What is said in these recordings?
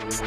अस्सलाम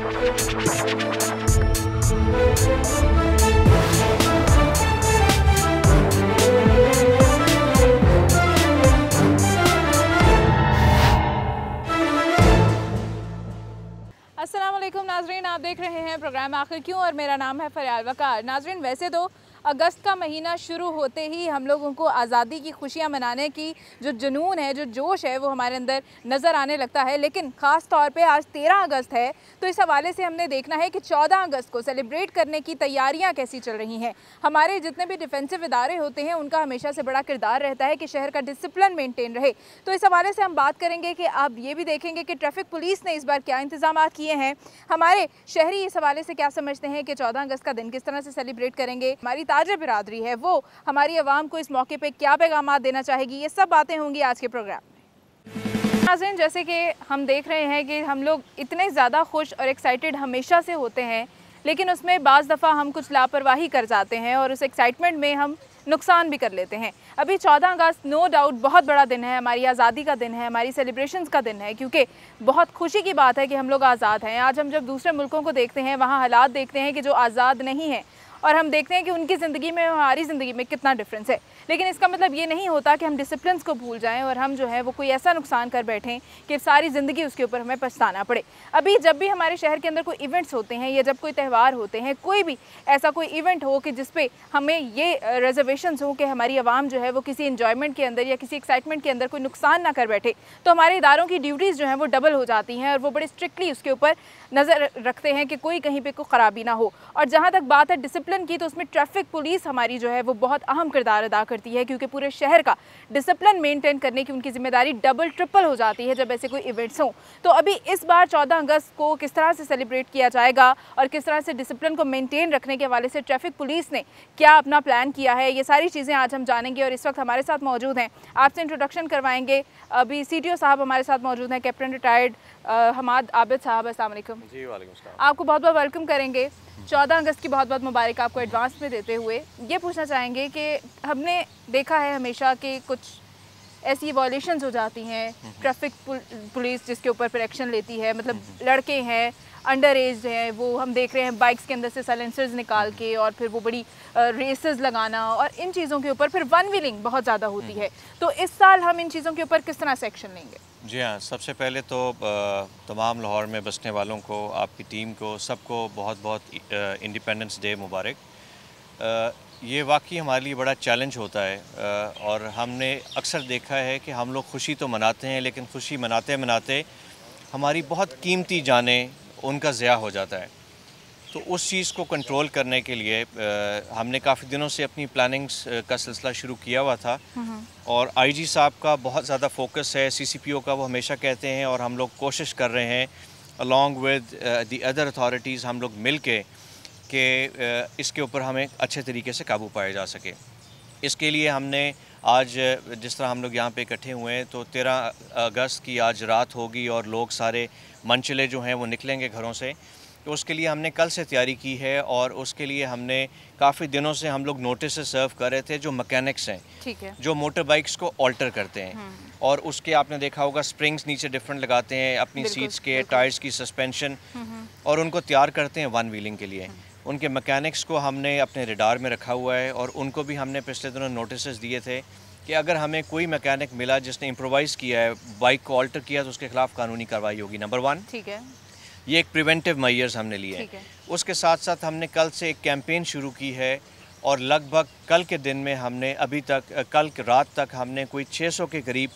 वालेकुम नाजरीन, आप देख रहे हैं प्रोग्राम आखिर क्यों और मेरा नाम है फरियाल वकार। नाजरीन, वैसे तो अगस्त का महीना शुरू होते ही हम लोगों को आज़ादी की खुशियां मनाने की जो जुनून है, जो जोश है, वो हमारे अंदर नज़र आने लगता है। लेकिन ख़ास तौर पे आज 13 अगस्त है, तो इस हवाले से हमने देखना है कि 14 अगस्त को सेलिब्रेट करने की तैयारियां कैसी चल रही हैं। हमारे जितने भी डिफेंसिव इदारे होते हैं उनका हमेशा से बड़ा किरदार रहता है कि शहर का डिसिप्लिन मेनटेन रहे। तो इस हवाले से हम बात करेंगे कि आप ये भी देखेंगे कि ट्रैफिक पुलिस ने इस बार क्या इंतजाम किए हैं, हमारे शहरी इस हवाले से क्या समझते हैं कि 14 अगस्त का दिन किस तरह से सेलिब्रेट करेंगे, हमारी ताजर बिरादरी है वो हमारी आवाम को इस मौके पे क्या पैगाम देना चाहेगी। ये सब बातें होंगी आज के प्रोग्राम में। नाज़रीन, जैसे कि हम देख रहे हैं कि हम लोग इतने ज़्यादा खुश और एक्साइटेड हमेशा से होते हैं, लेकिन उसमें बाज़ दफ़ा हम कुछ लापरवाही कर जाते हैं और उस एक्साइटमेंट में हम नुकसान भी कर लेते हैं। अभी 14 अगस्त नो डाउट बहुत बड़ा दिन है, हमारी आज़ादी का दिन है, हमारी सेलिब्रेशंस का दिन है, क्योंकि बहुत खुशी की बात है कि हम लोग आज़ाद हैं। आज हम जब दूसरे मुल्कों को देखते हैं, वहाँ हालात देखते हैं कि जो आज़ाद नहीं हैं, और हम देखते हैं कि उनकी ज़िंदगी में हमारी ज़िंदगी में कितना डिफरेंस है। लेकिन इसका मतलब ये नहीं होता कि हम डिसिप्लिन को भूल जाएं और हम जो है वो कोई ऐसा नुकसान कर बैठें कि सारी ज़िंदगी उसके ऊपर हमें पछताना पड़े। अभी जब भी हमारे शहर के अंदर कोई इवेंट्स होते हैं या जब कोई त्यौहार होते हैं, कोई भी ऐसा कोई इवेंट हो कि जिस पे हमें ये रिजर्वेशंस हो कि हमारी आवाम जो है वो किसी इन्जॉयमेंट के अंदर या किसी एक्साइटमेंट के अंदर कोई नुकसान ना कर बैठे, तो हमारे इदारों की ड्यूटीज़ जो हैं वो डबल हो जाती हैं और वो बड़े स्ट्रिक्टली उसके ऊपर नज़र रखते हैं कि कोई कहीं पर कोई ख़राबी ना हो। और जहाँ तक बात है डिसिप्लिन की, तो उसमें ट्रैफिक पुलिस हमारी जो है वो बहुत अहम किरदार अदा करती है, क्योंकि पूरे शहर का डिसिप्लिन मेंटेन करने की उनकी जिम्मेदारी डबल ट्रिपल हो जाती है जब ऐसे कोई इवेंट्स हों। तो अभी इस बार 14 अगस्त को किस तरह से सेलिब्रेट किया जाएगा और किस तरह से डिसिप्लिन को मेंटेन रखने के हवाले से ट्रैफिक पुलिस ने क्या अपना प्लान किया है, ये सारी चीज़ें आज हम जानेंगे। और इस वक्त हमारे साथ मौजूद हैं, आपसे इंट्रोडक्शन करवाएंगे। अभी CTO साहब हमारे साथ मौजूद हैं, कैप्टन रिटायर्ड हमाद आबिद साहब। अस्सलाम वालेकुम। जी वालेकुम सलाम। आपको बहुत बहुत वेलकम करेंगे। 14 अगस्त की बहुत बहुत मुबारक आपको एडवांस में देते हुए ये पूछना चाहेंगे कि हमने देखा है हमेशा कि कुछ ऐसी वॉयलेशंस हो जाती हैं, ट्रैफिक पुलिस जिसके ऊपर फिर एक्शन लेती है, मतलब लड़के हैं, अंडर एज हैं, वो हम देख रहे हैं बाइक्स के अंदर से साइलेंसर्स निकाल के और फिर वो बड़ी रेसेस लगाना और इन चीज़ों के ऊपर फिर वन व्हीलिंग बहुत ज़्यादा होती है। तो इस साल हम इन चीज़ों के ऊपर किस तरह से एक्शन लेंगे? जी हाँ, सबसे पहले तो तमाम लाहौर में बसने वालों को, आपकी टीम को, सबको बहुत बहुत इंडिपेंडेंस डे मुबारक। ये वाकई हमारे लिए बड़ा चैलेंज होता है और हमने अक्सर देखा है कि हम लोग खुशी तो मनाते हैं, लेकिन खुशी मनाते मनाते हमारी बहुत कीमती जानें उनका ज़िया हो जाता है। तो उस चीज़ को कंट्रोल करने के लिए हमने काफ़ी दिनों से अपनी प्लानिंग्स का सिलसिला शुरू किया हुआ था और IG साहब का बहुत ज़्यादा फोकस है, CCPO का, वो हमेशा कहते हैं और हम लोग कोशिश कर रहे हैं along with the other authorities हम लोग मिल के कि इसके ऊपर हमें अच्छे तरीके से काबू पाया जा सके। इसके लिए हमने आज जिस तरह हम लोग यहाँ पे इकट्ठे हुए हैं, तो 13 अगस्त की आज रात होगी और लोग सारे मनचले जो हैं वो निकलेंगे घरों से। तो उसके लिए हमने कल से तैयारी की है और उसके लिए हमने काफ़ी दिनों से हम लोग नोटिस सर्व कर रहे थे जो मैकेनिक्स हैं, ठीक है, जो मोटर बाइक्स को ऑल्टर करते हैं और उसके आपने देखा होगा स्प्रिंग्स नीचे डिफरेंट लगाते हैं, अपनी सीट्स के, टायर्स की सस्पेंशन, और उनको तैयार करते हैं वन व्हीलिंग के लिए। उनके मैकेनिक्स को हमने अपने रडार में रखा हुआ है और उनको भी हमने पिछले दिनों नोटिस दिए थे कि अगर हमें कोई मैकेनिक मिला जिसने इम्प्रोवाइज़ किया है, बाइक को ऑल्टर किया, तो उसके खिलाफ कानूनी कार्रवाई होगी। नंबर 1, ठीक है, ये एक प्रिवेंटिव मेजर्स हमने लिए हैं। उसके साथ साथ हमने कल से एक कैंपेन शुरू की है और लगभग कल के दिन में हमने अभी तक कल रात तक हमने कोई 600 के करीब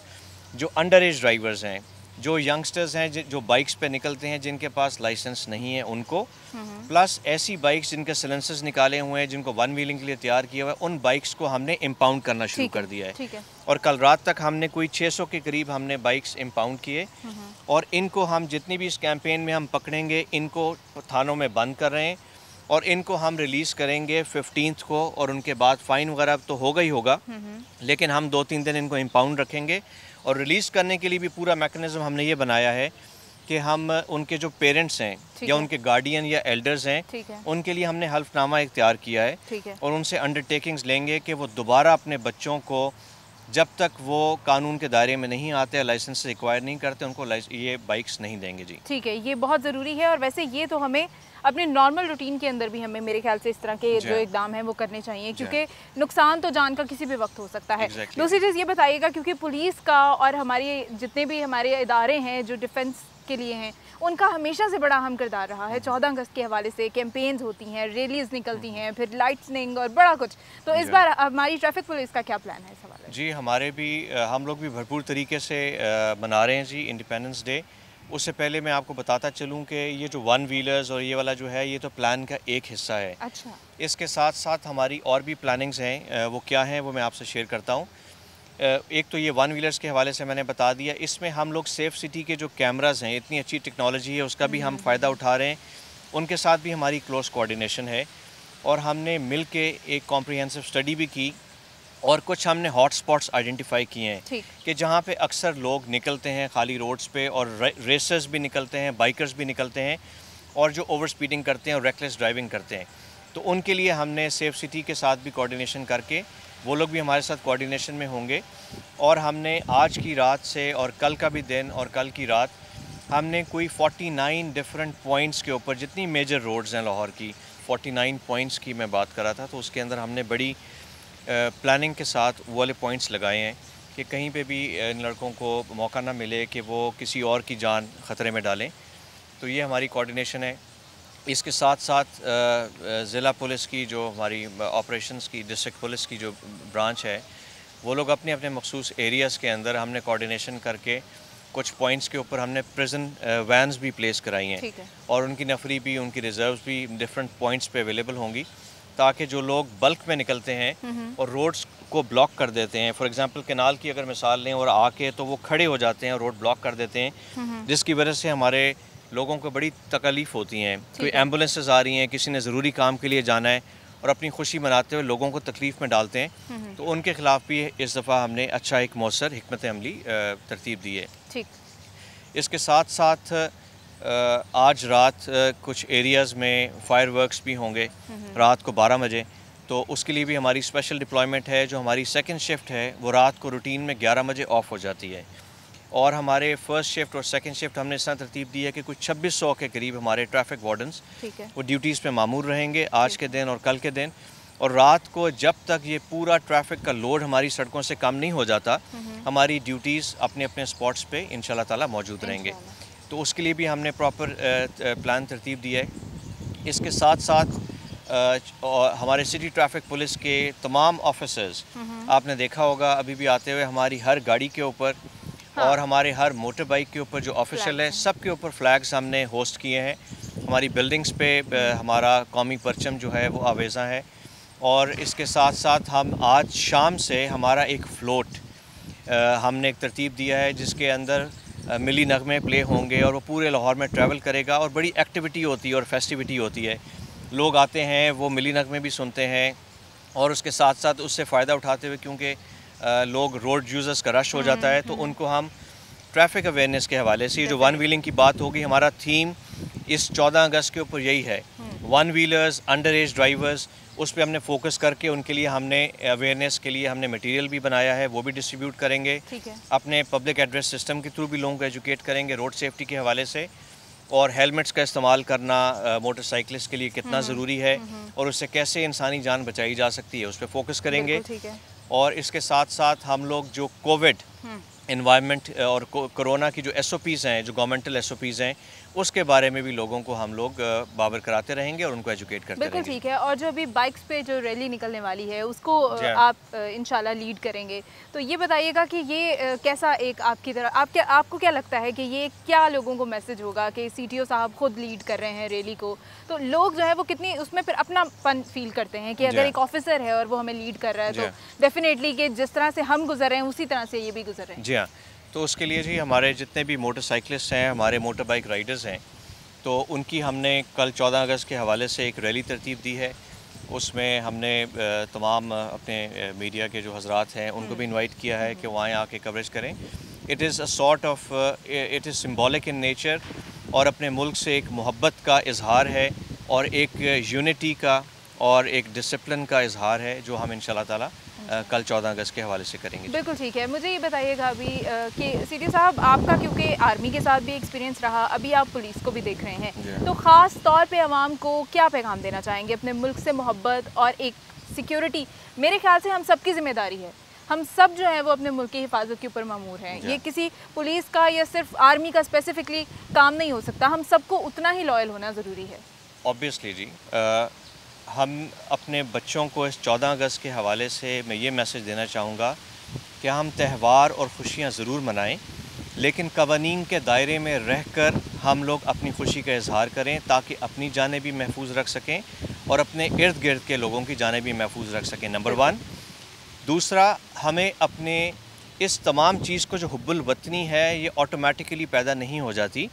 जो अंडर एज ड्राइवर्स हैं, जो यंगस्टर्स हैं, जो बाइक्स पे निकलते हैं, जिनके पास लाइसेंस नहीं है उनको, प्लस ऐसी बाइक्स जिनके सिलेंसर्स निकाले हुए हैं, जिनको वन व्हीलिंग के लिए तैयार किया हुआ है, उन बाइक्स को हमने इम्पाउंड करना शुरू कर दिया है। और कल रात तक हमने कोई 600 के करीब हमने बाइक्स इम्पाउंड किए और इनको हम जितनी भी इस कैंपेन में हम पकड़ेंगे, इनको थानों में बंद कर रहे हैं और इनको हम रिलीज़ करेंगे 15 को और उनके बाद फ़ाइन वगैरह तो होगा ही होगा, लेकिन हम 2-3 दिन इनको इम्पाउंड रखेंगे। और रिलीज़ करने के लिए भी पूरा मैकेनिज़्म हमने ये बनाया है कि हम उनके जो पेरेंट्स हैं या उनके गार्डियन या एल्डर्स हैं, उनके लिए हमने हल्फनामा एक तैयार किया है और उनसे अंडरटेकिंग्स लेंगे कि वो दोबारा अपने बच्चों को जब तक वो कानून के दायरे में नहीं आते, लाइसेंस रिक्वायर नहीं करते, उनको ये बाइक्स नहीं देंगे जी। ठीक है, ये बहुत ज़रूरी है। और वैसे ये तो हमें अपने नॉर्मल रूटीन के अंदर भी हमें मेरे ख्याल से इस तरह के जो इकदाम हैं वो करने चाहिए, क्योंकि नुकसान तो जान का किसी भी वक्त हो सकता है। दूसरी चीज़ ये बताइएगा, क्योंकि पुलिस का और हमारे जितने भी हमारे इदारे हैं जो डिफेंस के लिए हैं, उनका हमेशा से बड़ा अहम किरदार रहा है। 14 अगस्त के हवाले से कैंपेन्स होती हैं, रैलीज निकलती हैं, फिर लाइटनिंग और बड़ा कुछ। तो इस बार हमारी ट्रैफिक पुलिस का क्या प्लान है इस हवाले? जी, हम लोग भी भरपूर तरीके से मना रहे हैं जी इंडिपेंडेंस डे। उससे पहले मैं आपको बताता चलूं कि ये जो वन व्हीलर्स और ये वाला जो है, ये तो प्लान का एक हिस्सा है। अच्छा। इसके साथ साथ हमारी और भी प्लानिंग्स हैं, वो क्या हैं वो मैं आपसे शेयर करता हूँ। एक तो ये वन व्हीलर्स के हवाले से मैंने बता दिया। इसमें हम लोग सेफ सिटी के जो कैमरास हैं, इतनी अच्छी टेक्नोलॉजी है, उसका भी हम फ़ायदा उठा रहे हैं। उनके साथ भी हमारी क्लोज कोऑर्डिनेशन है और हमने मिल के एक कॉम्प्रिहेंसिव स्टडी भी की और कुछ हमने हॉट स्पॉट्स आइडेंटिफाई किए हैं कि जहाँ पे अक्सर लोग निकलते हैं खाली रोड्स पे, और रेसर्स भी निकलते हैं, बाइकर्स भी निकलते हैं, और जो ओवर स्पीडिंग करते हैं और रेकलेस ड्राइविंग करते हैं। तो उनके लिए हमने सेफ सिटी के साथ भी कोऑर्डिनेशन करके, वो लोग भी हमारे साथ कोऑर्डिनेशन में होंगे। और हमने आज की रात से और कल का भी दिन और कल की रात हमने कोई 49 डिफरेंट पॉइंट्स के ऊपर, जितनी मेजर रोड्स हैं लाहौर की, 49 पॉइंट्स की मैं बात कर रहा था, तो उसके अंदर हमने बड़ी प्लानिंग के साथ वो वाले पॉइंट्स लगाए हैं कि कहीं पे भी इन लड़कों को मौका ना मिले कि वो किसी और की जान ख़तरे में डालें। तो ये हमारी कोऑर्डिनेशन है। इसके साथ साथ ज़िला पुलिस की जो हमारी ऑपरेशंस की, डिस्ट्रिक्ट पुलिस की जो ब्रांच है, वो लोग अपने अपने मखसूस एरियाज़ के अंदर हमने कोऑर्डिनेशन करके कुछ पॉइंट्स के ऊपर हमने प्रिजन वैन्स भी प्लेस कराई हैं, और उनकी नफरी भी, उनकी रिज़र्व्स भी डिफरेंट पॉइंट्स पे अवेलेबल होंगी, ताकि जो लोग बल्क में निकलते हैं और रोड्स को ब्लॉक कर देते हैं, फॉर एग्जांपल कैनाल की अगर मिसाल लें, और आके तो वो खड़े हो जाते हैं और रोड ब्लॉक कर देते हैं, जिसकी वजह से हमारे लोगों को बड़ी तकलीफ़ होती हैं। कोई एम्बुलेंसेस आ रही हैं, किसी ने ज़रूरी काम के लिए जाना है और अपनी खुशी मनाते हुए लोगों को तकलीफ़ में डालते हैं, तो उनके ख़िलाफ़ भी इस दफ़ा हमने अच्छा एक मौसर हिकमत अमली तरतीब दी है। ठीक। इसके साथ साथ आज रात कुछ एरियाज़ में फायरवर्क्स भी होंगे रात को 12 बजे, तो उसके लिए भी हमारी स्पेशल डिप्लॉयमेंट है। जो हमारी सेकंड शिफ्ट है वो रात को रूटीन में 11 बजे ऑफ हो जाती है, और हमारे फर्स्ट शिफ्ट और सेकंड शिफ्ट हमने इस तरह तरतीब दी है कि कुछ 2600 के करीब हमारे ट्रैफिक वार्डन्स वो ड्यूटीज़ पे मामूर रहेंगे आज के दिन और कल के दिन। और रात को जब तक ये पूरा ट्रैफिक का लोड हमारी सड़कों से कम नहीं हो जाता, हमारी ड्यूटीज़ अपने अपने स्पॉट्स पे इंशाल्लाह ताला मौजूद रहेंगे। तो उसके लिए भी हमने प्रॉपर प्लान तरतीब दिया है। इसके साथ साथ हमारे सिटी ट्रैफिक पुलिस के तमाम ऑफिसर्स, आपने देखा होगा अभी भी आते हुए हमारी हर गाड़ी के ऊपर और हमारे हर मोटर बाइक के ऊपर जो ऑफिशियल है, सब के ऊपर फ्लैग्स हमने होस्ट किए हैं। हमारी बिल्डिंग्स पे हमारा कौमी परचम जो है वो आवेज़ा है। और इसके साथ साथ हम आज शाम से हमारा एक फ़्लोट हमने एक तरतीब दिया है, जिसके अंदर मिली नगमे प्ले होंगे और वो पूरे लाहौर में ट्रैवल करेगा, और बड़ी एक्टिविटी होती है और फेस्टिविटी होती है। लोग आते हैं, वो मिली नगमे भी सुनते हैं, और उसके साथ साथ उससे फ़ायदा उठाते हुए, क्योंकि लोग रोड यूज़र्स का रश हो जाता है, तो उनको हम ट्रैफिक अवेयरनेस के हवाले से, जो वन व्हीलिंग की बात होगी, हमारा थीम इस 14 अगस्त के ऊपर यही है, one wheelers, under as drivers, उस पर हमने फोकस करके उनके लिए हमने अवेयरनेस के लिए हमने मटेरियल भी बनाया है, वो भी डिस्ट्रीब्यूट करेंगे। अपने पब्लिक एड्रेस सिस्टम के थ्रू भी लोगों को एजुकेट करेंगे रोड सेफ्टी के हवाले से, और हेलमेट्स का इस्तेमाल करना मोटरसाइकिलिस्ट के लिए कितना ज़रूरी है और उससे कैसे इंसानी जान बचाई जा सकती है, उस पर फोकस करेंगे। और इसके साथ साथ हम लोग जो कोविड इन्वायरमेंट और कोरोना की जो SOPs हैं, जो गवर्नमेंटल SOPs हैं, उसके बारे में भी लोगों को हम लोग बाबर कराते रहेंगे और उनको एजुकेट करते रहेंगे। बिल्कुल ठीक है। और जो अभी बाइक्स पे जो रैली निकलने वाली है उसको आप इंशाल्लाह लीड करेंगे, तो ये बताइएगा कि ये कैसा एक आपकी तरह आपको क्या लगता है कि ये क्या लोगों को मैसेज होगा कि CTO साहब खुद लीड कर रहे हैं रैली को, तो लोग जो है वो कितनी उसमें फिर अपनापन फील करते हैं कि अगर एक ऑफिसर है और वो हमें लीड कर रहा है, तो डेफिनेटली कि जिस तरह से हम गुजर रहे हैं उसी तरह से ये भी गुजर रहे हैं। जी हाँ, तो उसके लिए जी हमारे जितने भी मोटरसाइकिलिस्ट हैं, हमारे मोटर बाइक राइडर्स हैं, तो उनकी हमने कल 14 अगस्त के हवाले से एक रैली तरतीब दी है। उसमें हमने तमाम अपने मीडिया के जो हजरात हैं उनको भी इनवाइट किया है कि वहाँ आके कवरेज करें। It is a sort of it is symbolic in nature, और अपने मुल्क से एक मोहब्बत का इजहार है और एक यूनिटी का और एक डिसिप्लिन का इजहार है, जो हम इंशाल्लाह ताला कल 14 अगस्त के हवाले से करेंगे। बिल्कुल ठीक है। मुझे ये बताइएगा अभी कि सीटी साहब, आपका क्योंकि आर्मी के साथ भी एक्सपीरियंस रहा, अभी आप पुलिस को भी देख रहे हैं, तो ख़ास तौर पे आवाम को क्या पैगाम देना चाहेंगे? अपने मुल्क से मोहब्बत और एक सिक्योरिटी, मेरे ख्याल से हम सबकी जिम्मेदारी है। हम सब जो है वो अपने मुल्क की हिफाजत के ऊपर मामूर हैं। ये किसी पुलिस का या सिर्फ आर्मी का स्पेसिफिकली काम नहीं हो सकता, हम सबको उतना ही लॉयल होना ज़रूरी है। ऑब्वियसली जी, हम अपने बच्चों को इस 14 अगस्त के हवाले से मैं ये मैसेज देना चाहूँगा कि हम त्यौहार और ख़ुशियाँ ज़रूर मनाएं, लेकिन कवानीन के दायरे में रहकर हम लोग अपनी खुशी का इजहार करें ताकि अपनी जानें भी महफूज रख सकें और अपने इर्द गिर्द के लोगों की जानें भी महफूज रख सकें, नंबर 1। दूसरा, हमें अपने इस तमाम चीज़ को जो हुब्बुल वतनी है ये ऑटोमेटिकली पैदा नहीं हो जाती।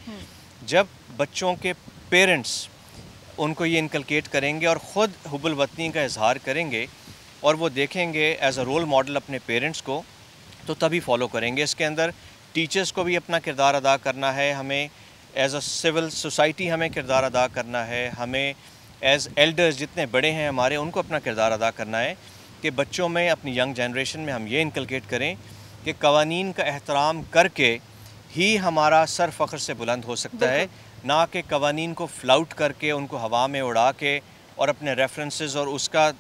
जब बच्चों के पेरेंट्स उनको ये इनकलकेट करेंगे और ख़ुद हुब्बुल वतनी का इजहार करेंगे और वो देखेंगे एज अ रोल मॉडल अपने पेरेंट्स को, तो तभी फॉलो करेंगे। इसके अंदर टीचर्स को भी अपना किरदार अदा करना है, हमें एज अ सिविल सोसाइटी हमें किरदार अदा करना है, हमें एज एल्डर्स जितने बड़े हैं हमारे उनको अपना किरदार अदा करना है कि बच्चों में, अपनी यंग जनरेशन में हम ये इनकलकेट करें कि कवानीन का एहतराम करके ही हमारा सर फ़ख्र से बुलंद हो सकता है, ना कि कवानीन को फ्लाउट करके उनको हवा में उड़ा के और अपने रेफरेंसेस और उसका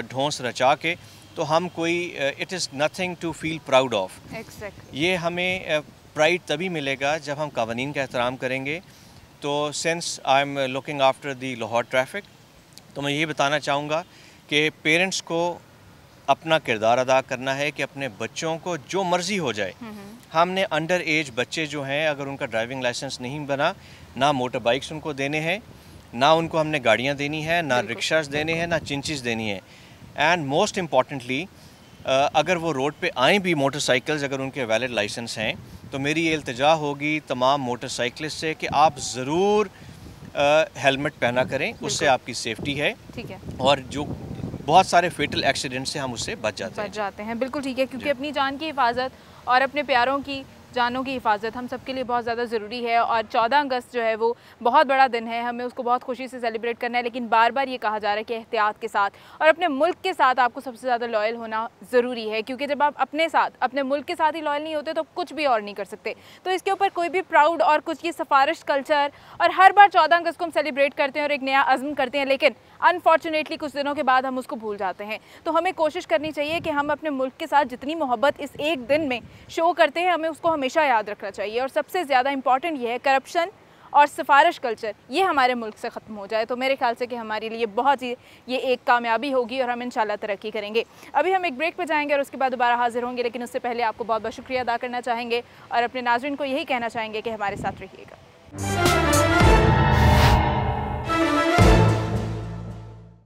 ढोंस रचा के, तो हम कोई it is nothing to feel proud of. ये हमें प्राइड तभी मिलेगा जब हम कवानीन का एहतराम करेंगे। तो since I am looking after the Lahore traffic, तो मैं ये बताना चाहूँगा कि पेरेंट्स को अपना किरदार अदा करना है कि अपने बच्चों को जो मर्ज़ी हो जाए, हमने अंडर एज बच्चे जो हैं अगर उनका ड्राइविंग लाइसेंस नहीं बना, ना मोटर बाइक्स उनको देने हैं, ना उनको हमने गाड़ियाँ देनी है, ना रिक्शास देने हैं, ना चिंचीज़ देनी है। एंड मोस्ट इम्पॉर्टेंटली, अगर वो रोड पे आएँ भी मोटरसाइकिल्स, अगर उनके वैलिड लाइसेंस हैं, तो मेरी ये इल्तिजा होगी तमाम मोटरसाइकिलिस्ट से कि आप ज़रूर हेलमेट पहना करें, उससे आपकी सेफ्टी है। ठीक है। और जो बहुत सारे फेटल एक्सीडेंट से हम उससे बच जाते हैं। बिल्कुल ठीक है, क्योंकि अपनी जान की हिफाजत और अपने प्यारों की जानों की हिफाजत हम सबके लिए बहुत ज़्यादा ज़रूरी है। और 14 अगस्त जो है वो बहुत बड़ा दिन है, हमें उसको बहुत खुशी से सेलिब्रेट करना है, लेकिन बार बार ये कहा जा रहा है कि एहतियात के साथ और अपने मुल्क के साथ आपको सबसे ज़्यादा लॉयल होना ज़रूरी है, क्योंकि जब आप अपने साथ, अपने मुल्क के साथ ही लॉयल नहीं होते तो कुछ भी और नहीं कर सकते। तो इसके ऊपर कोई भी प्राउड और कुछ की सिफारिश कल्चर, और हर बार 14 अगस्त को हम सेलिब्रेट करते हैं और एक नया अज़्म करते हैं, लेकिन अनफॉर्चुनेटली कुछ दिनों के बाद हम उसको भूल जाते हैं। तो हमें कोशिश करनी चाहिए कि हम अपने मुल्क के साथ जितनी मोहब्बत इस एक दिन में शो करते हैं, हमें उसको हमेशा याद रखना चाहिए। और सबसे ज़्यादा इंपॉर्टेंट ये है करप्शन और सिफारिश कल्चर, ये हमारे मुल्क से ख़त्म हो जाए तो मेरे ख्याल से कि हमारे लिए बहुत ही ये एक कामयाबी होगी और हम इंशाल्लाह तरक्की करेंगे। अभी हम एक ब्रेक पे जाएंगे और उसके बाद दोबारा हाजिर होंगे, लेकिन उससे पहले आपको बहुत बहुत शुक्रिया अदा करना चाहेंगे और अपने नाज़रीन को यही कहना चाहेंगे कि हमारे साथ रहिएगा।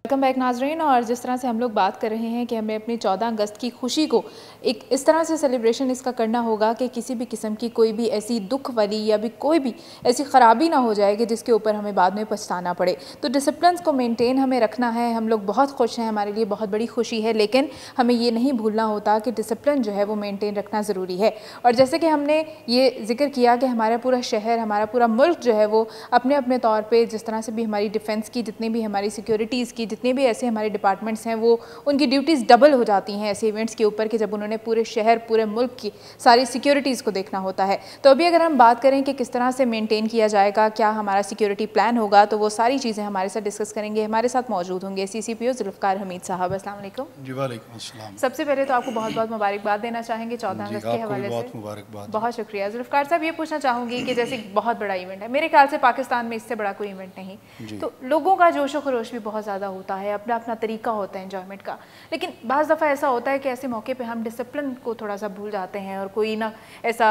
वेलकम बैक नाज़रीन। और जिस तरह से हम लोग बात कर रहे हैं कि हमें अपनी 14 अगस्त की खुशी को एक इस तरह से सेलिब्रेशन इसका करना होगा कि किसी भी किस्म की कोई भी ऐसी दुख वाली या भी कोई भी ऐसी ख़राबी ना हो जाए कि जिसके ऊपर हमें बाद में पछताना पड़े। तो डिसिप्लिन को मेंटेन हमें रखना है। हम लोग बहुत खुश हैं, हमारे लिए बहुत बड़ी खुशी है, लेकिन हमें ये नहीं भूलना होता कि डिसिप्लिन जो है वो मेनटेन रखना ज़रूरी है। और जैसे कि हमने ये जिक्र किया कि हमारा पूरा शहर, हमारा पूरा मुल्क जो है वो अपने अपने तौर पर, जिस तरह से भी हमारी डिफेंस की, जितनी भी हमारी सिक्योरिटीज़ की, जितने भी ऐसे हमारे डिपार्टमेंट्स हैं, वो उनकी ड्यूटीज़ डबल हो जाती हैं ऐसे इवेंट्स के ऊपर कि जब उन्होंने पूरे शहर, पूरे मुल्क की सारी सिक्योरिटीज़ को देखना होता है। तो अभी अगर हम बात करें कि किस तरह से मेंटेन किया जाएगा, क्या हमारा सिक्योरिटी प्लान होगा, तो वो सारी चीज़ें हमारे साथ डिस्कस करेंगे। हमारे साथ मौजूद होंगे CCPO जुल्फ़कार हमीद साहब। अस्सलाम वालेकुम। जी वालेकुम अस्सलाम। सबसे पहले तो आपको बहुत बहुत मुबारकबाद देना चाहेंगे 14 अगस्त के हवाले से। बहुत शुक्रिया जुल्फ़कार साहब। ये पूछना चाहूँगी कि जैसे बहुत बड़ा इवेंट है, मेरे ख्याल से पाकिस्तान में इससे बड़ा कोई इवेंट नहीं, तो लोगों का जोश व खरोश भी बहुत ज़्यादा होता है, अपना अपना तरीका होता है एंजॉयमेंट का, लेकिन बाज़ दफ़ा ऐसा होता है कि ऐसे मौके पे हम डिसिप्लिन को थोड़ा सा भूल जाते हैं और कोई ना ऐसा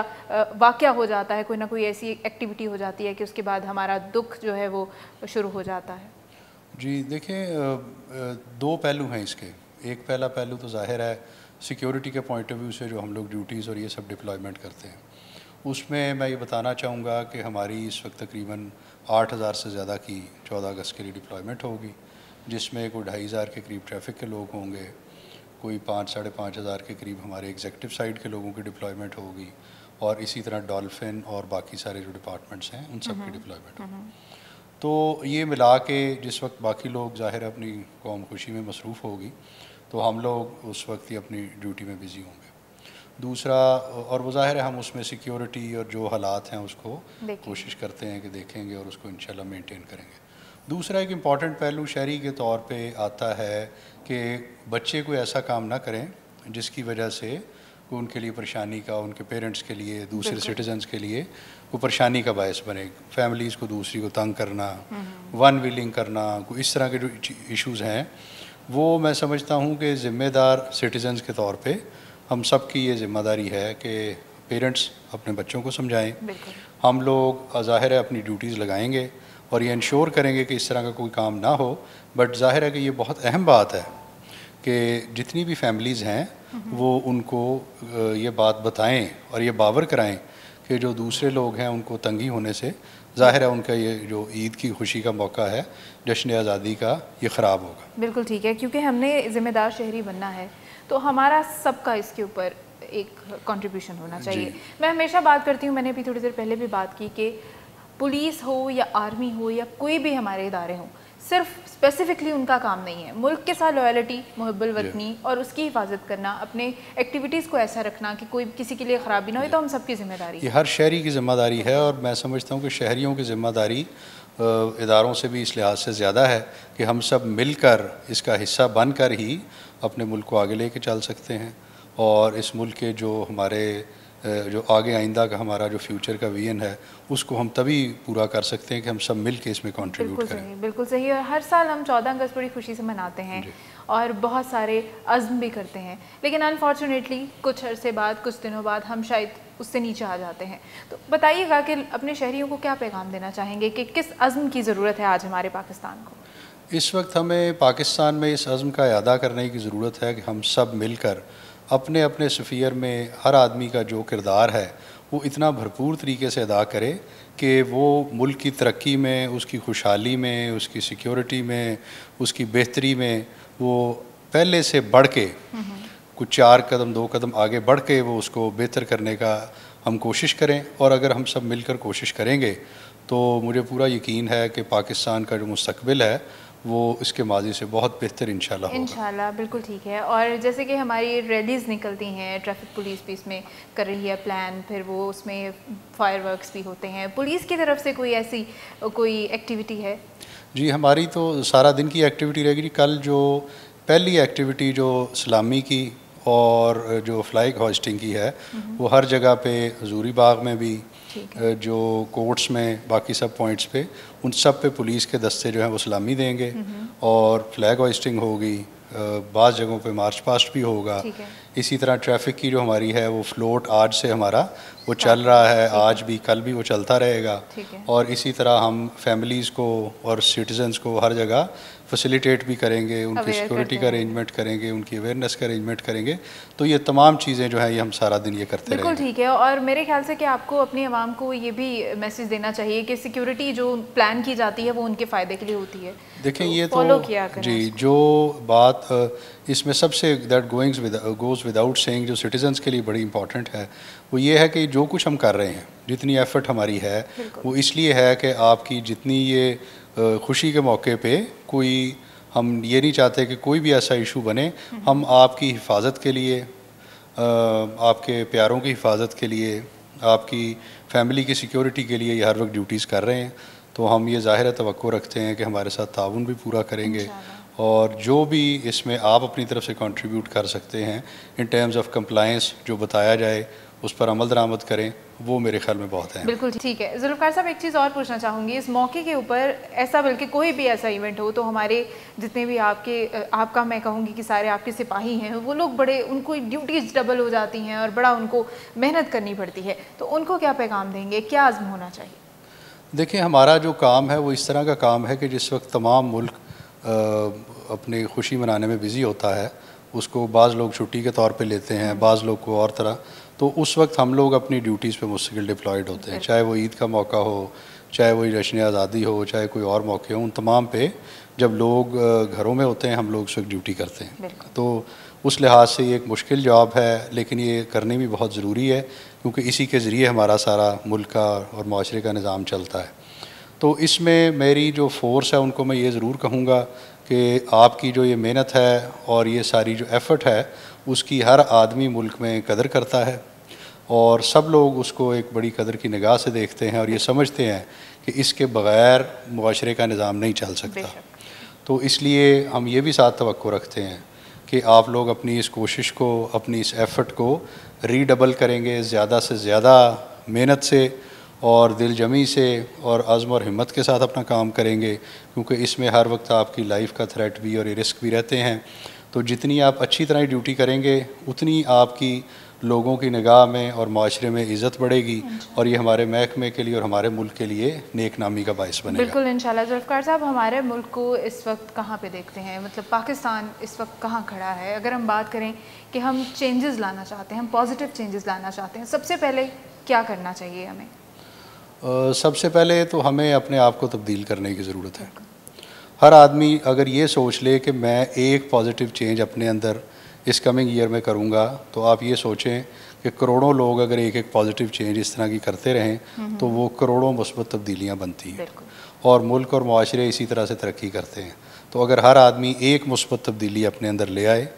वाक़या हो जाता है, कोई ना कोई ऐसी एक्टिविटी हो जाती है कि उसके बाद हमारा दुख जो है वो शुरू हो जाता है। जी देखिए, दो पहलू हैं इसके। एक पहला पहलू तो ज़ाहिर है सिक्योरिटी के पॉइंट ऑफ व्यू से जो हम लोग ड्यूटीज़ और ये सब डिप्लॉयमेंट करते हैं, उसमें मैं ये बताना चाहूँगा कि हमारी इस वक्त तकरीबन 8000 से ज़्यादा की 14 अगस्त के लिए डिप्लॉयमेंट होगी, जिसमें कोई 2500 के करीब ट्रैफिक के लोग होंगे, कोई 5-5.5 हज़ार के करीब हमारे एग्जीक्यूटिव साइड के लोगों की डिप्लॉयमेंट होगी, और इसी तरह डॉल्फिन और बाकी सारे जो डिपार्टमेंट्स हैं उन सब की डिप्लॉयमेंट होगी। तो ये मिला के जिस वक्त बाकी लोग ज़ाहिर अपनी कौम खुशी में मसरूफ़ होगी, तो हम लोग उस वक्त ही अपनी ड्यूटी में बिज़ी होंगे। दूसरा, और वो ज़ाहिर है हम उसमें सिक्योरिटी और जो हालात हैं उसको कोशिश करते हैं कि देखेंगे और उसको इंशाल्लाह मेंटेन करेंगे। दूसरा एक इम्पॉर्टेंट पहलू शहरी के तौर पे आता है कि बच्चे कोई ऐसा काम ना करें जिसकी वजह से कोई उनके लिए परेशानी का, उनके पेरेंट्स के लिए, दूसरे सिटीजन्स के लिए कोई परेशानी का बायस बने। फैमिलीज़ को दूसरी को तंग करना, वन व्हीलिंग करना, कोई इस तरह के जो इश्यूज़ हैं वो मैं समझता हूँ कि ज़िम्मेदार सिटीजन्स के तौर पे हम सब की ये ज़िम्मेदारी है कि पेरेंट्स अपने बच्चों को समझाएं। हम लोग ज़ाहिर है अपनी ड्यूटीज़ लगाएंगे और ये इंश्योर करेंगे कि इस तरह का कोई काम ना हो। बट ज़ाहिर है कि ये बहुत अहम बात है कि जितनी भी फैमिलीज़ हैं वो उनको ये बात बताएं और ये बावर कराएं कि जो दूसरे लोग हैं उनको तंगी होने से ज़ाहिर है उनका ये जो ईद की खुशी का मौका है, जश्न आज़ादी का, ये ख़राब होगा। बिल्कुल ठीक है, क्योंकि हमने ज़िम्मेदार शहरी बनना है तो हमारा सबका इसके ऊपर एक कंट्रीब्यूशन होना चाहिए। मैं हमेशा बात करती हूँ, मैंने अभी थोड़ी देर पहले भी बात की कि पुलिस हो या आर्मी हो या कोई भी हमारे इदारे हों, सिर्फ स्पेसिफिकली उनका काम नहीं है। मुल्क के साथ लॉयल्टी, मुहब्बल वतनी और उसकी हिफाजत करना, अपने एक्टिविटीज़ को ऐसा रखना कि कोई किसी के लिए ख़राबी ना हो, तो हम सबकी जिम्मेदारी है। ये हर शहरी की ज़िम्मेदारी है और मैं समझता हूँ कि शहरियों की ज़िम्मेदारी इदारों से भी इस लिहाज से ज़्यादा है कि हम सब मिलकर इसका हिस्सा बनकर ही अपने मुल्क को आगे लेके चल सकते हैं और इस मुल्क के जो हमारे जो आगे आइंदा का हमारा जो फ्यूचर का विजन है उसको हम तभी पूरा कर सकते हैं कि हम सब मिल के इसमें कंट्रीब्यूट करें। बिल्कुल सही। और हर साल हम 14 अगस्त बड़ी खुशी से मनाते हैं और बहुत सारे अज़्म भी करते हैं, लेकिन अनफॉर्चुनेटली कुछ अरसे बाद, कुछ दिनों बाद हम शायद उससे नीचे आ जाते हैं। तो बताइएगा कि अपने शहरियों को क्या पैगाम देना चाहेंगे कि किस अज़्म की ज़रूरत है आज हमारे पाकिस्तान को? इस वक्त हमें पाकिस्तान में इस अज़्म का इरादा करने की ज़रूरत है कि हम सब मिलकर अपने अपने सफ़ीर में हर आदमी का जो किरदार है वो इतना भरपूर तरीके से अदा करे कि वो मुल्क की तरक्की में, उसकी खुशहाली में, उसकी सिक्योरिटी में, उसकी बेहतरी में वो पहले से बढ़ के कुछ 4 कदम 2 कदम आगे बढ़ के वो उसको बेहतर करने का हम कोशिश करें। और अगर हम सब मिलकर कोशिश करेंगे तो मुझे पूरा यकीन है कि पाकिस्तान का जो मुस्तकबिल है वो इसके माजी से बहुत बेहतर इंशाल्लाह होगा। इंशाल्लाह, बिल्कुल ठीक है। और जैसे कि हमारी रैलीज़ निकलती हैं, ट्रैफिक पुलिस भी इसमें कर रही है प्लान, फिर वो उसमें फायरवर्क्स भी होते हैं, पुलिस की तरफ से कोई ऐसी कोई एक्टिविटी है? जी, हमारी तो सारा दिन की एक्टिविटी रहेगी। कल जो पहली एक्टिविटी जो सलामी की और जो फ्लैग होस्टिंग की है वो हर जगह पे, हजूरी बाग में भी, जो कोर्ट्स में, बाकी सब पॉइंट्स पे, उन सब पे पुलिस के दस्ते जो हैं वो सलामी देंगे और फ्लैग होस्टिंग होगी। बाज़ जगहों पे मार्च पास्ट भी होगा। इसी तरह ट्रैफिक की जो हमारी है वो फ्लोट आज से हमारा वो चल रहा है, आज भी, कल भी वो चलता रहेगा। और इसी तरह हम फैमिलीज़ को और सिटीजन्स को हर जगह फैसिलिटेट भी करेंगे, उनकी सिक्योरिटी का अरेंजमेंट करेंगे, उनकी अवेयरनेस का अरेंजमेंट करेंगे। तो ये तमाम चीज़ें जो हैं ये हम सारा दिन ये करते रहेंगे। बिल्कुल ठीक है। और मेरे ख्याल से कि आपको अपनी आवाम को ये भी मैसेज देना चाहिए कि सिक्योरिटी जो प्लान की जाती है वो उनके फ़ायदे के लिए होती है। देखें ये तो जी, जो बात इसमें सबसे दैट गोज़ विदाउट सेइंग जो सिटीजन्स के लिए बड़ी इंपॉर्टेंट है वो ये है कि जो कुछ हम कर रहे हैं, जितनी एफ़र्ट हमारी है वो इसलिए है कि आपकी जितनी ये खुशी के मौके पे कोई, हम ये नहीं चाहते कि कोई भी ऐसा इशू बने। हम आपकी हिफाजत के लिए, आपके प्यारों की हिफाजत के लिए, आपकी फैमिली की सिक्योरिटी के लिए ये हर वक्त ड्यूटीज़ कर रहे हैं। तो हम ये ज़ाहिर तवक्को रखते हैं कि हमारे साथ ताउन भी पूरा करेंगे और जो भी इसमें आप अपनी तरफ से कंट्रीब्यूट कर सकते हैं इन टर्म्स ऑफ कंप्लायंस, जो बताया जाए उस पर अमल दरामद करें, वो मेरे ख्याल में बहुत है। बिल्कुल ठीक है। जुल्फ़िकार साहब, एक चीज़ और पूछना चाहूँगी, इस मौके के ऊपर ऐसा, बल्कि कोई भी ऐसा इवेंट हो तो हमारे जितने भी आपका मैं कहूँगी कि सारे आपके सिपाही हैं, वो लोग बड़े, उनको ड्यूटीज़ डबल हो जाती हैं और बड़ा उनको मेहनत करनी पड़ती है, तो उनको क्या पैगाम देंगे, क्या आज़म होना चाहिए? देखिए, हमारा जो काम है वो इस तरह का काम है कि जिस वक्त तमाम मुल्क अपनी खुशी मनाने में बिज़ी होता है, उसको बाज़ लोग छुट्टी के तौर पे लेते हैं, बाज़ लोग को और तरह, तो उस वक्त हम लोग अपनी ड्यूटीज़ पे मुस्तकिल डिप्लॉयड होते हैं। चाहे वो ईद का मौका हो, चाहे वो जश्न आज़ादी हो, चाहे कोई और मौके हो, उन तमाम पे जब लोग घरों में होते हैं हम लोग उस वक्त ड्यूटी करते हैं। तो उस लिहाज से ये एक मुश्किल जॉब है, लेकिन ये करनी भी बहुत ज़रूरी है क्योंकि इसी के ज़रिए हमारा सारा मुल्क का और माशरे का निज़ाम चलता है। तो इसमें मेरी जो फ़ोर्स है उनको मैं ये ज़रूर कहूँगा कि आपकी जो ये मेहनत है और ये सारी जो एफ़र्ट है उसकी हर आदमी मुल्क में कदर करता है और सब लोग उसको एक बड़ी कदर की निगाह से देखते हैं और ये समझते हैं कि इसके बग़ैर मुआशरे का निज़ाम नहीं चल सकता। तो इसलिए हम ये भी साथ तवक्को रखते हैं कि आप लोग अपनी इस कोशिश को, अपनी इस एफ़र्ट को रीडबल करेंगे, ज़्यादा से ज़्यादा मेहनत से और दिल जमी से और अज़्म और हिम्मत के साथ अपना काम करेंगे, क्योंकि इसमें हर वक्त आपकी लाइफ का थ्रेट भी और ये रिस्क भी रहते हैं। तो जितनी आप अच्छी तरह ड्यूटी करेंगे उतनी आपकी लोगों की निगाह में और माशरे में इज़्ज़त बढ़ेगी और ये हमारे महकमे के लिए और हमारे मुल्क के लिए नेक नामी का बाइस बनेगा। बिल्कुल इंशाल्लाह। जुल्फ़िकार साहब, हमारे मुल्क को इस वक्त कहाँ पे देखते हैं, मतलब पाकिस्तान इस वक्त कहाँ खड़ा है? अगर हम बात करें कि हम चेंजेस लाना चाहते हैं, हम पॉजिटिव चेंजेस लाना चाहते हैं, सबसे पहले क्या करना चाहिए हमें? सबसे पहले तो हमें अपने आप को तब्दील करने की ज़रूरत है। हर आदमी अगर ये सोच ले कि मैं एक पॉजिटिव चेंज अपने अंदर इस कमिंग ईयर में करूँगा, तो आप ये सोचें कि करोड़ों लोग अगर एक एक पॉजिटिव चेंज इस तरह की करते रहें तो वो करोड़ों मुस्बत तब्दीलियाँ बनती हैं और मुल्क और माशरे इसी तरह से तरक्की करते हैं। तो अगर हर आदमी एक मुस्बत तब्दीली अपने अंदर ले आए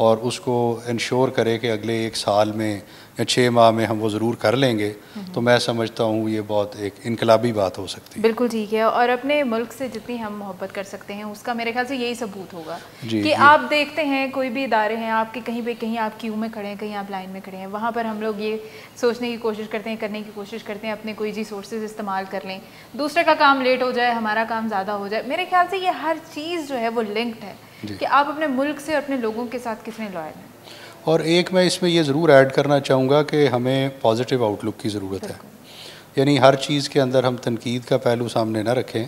और उसको इंश्योर करे कि अगले 1 साल में या 6 माह में हम वो ज़रूर कर लेंगे, तो मैं समझता हूँ ये बहुत एक इनकलाबी बात हो सकती है। बिल्कुल ठीक है। और अपने मुल्क से जितनी हम मोहब्बत कर सकते हैं उसका मेरे ख्याल से यही सबूत होगा कि आप देखते हैं कोई भी इदारे हैं आपके, कहीं पे कहीं आप क्यू में खड़े हैं, कहीं आप लाइन में खड़े हैं, वहाँ पर हम लोग ये सोचने की कोशिश करते हैं, करने की कोशिश करते हैं अपने कोई रिसोर्सेज इस्तेमाल कर लें, दूसरे का काम लेट हो जाए, हमारा काम ज़्यादा हो जाए। मेरे ख्याल से ये हर चीज़ जो है वो लिंक्ड है कि आप अपने मुल्क से, अपने लोगों के साथ कितने लॉयल हैं। और एक मैं इसमें ये ज़रूर ऐड करना चाहूँगा कि हमें पॉजिटिव आउटलुक की ज़रूरत है। यानी हर चीज़ के अंदर हम तनकीद का पहलू सामने ना रखें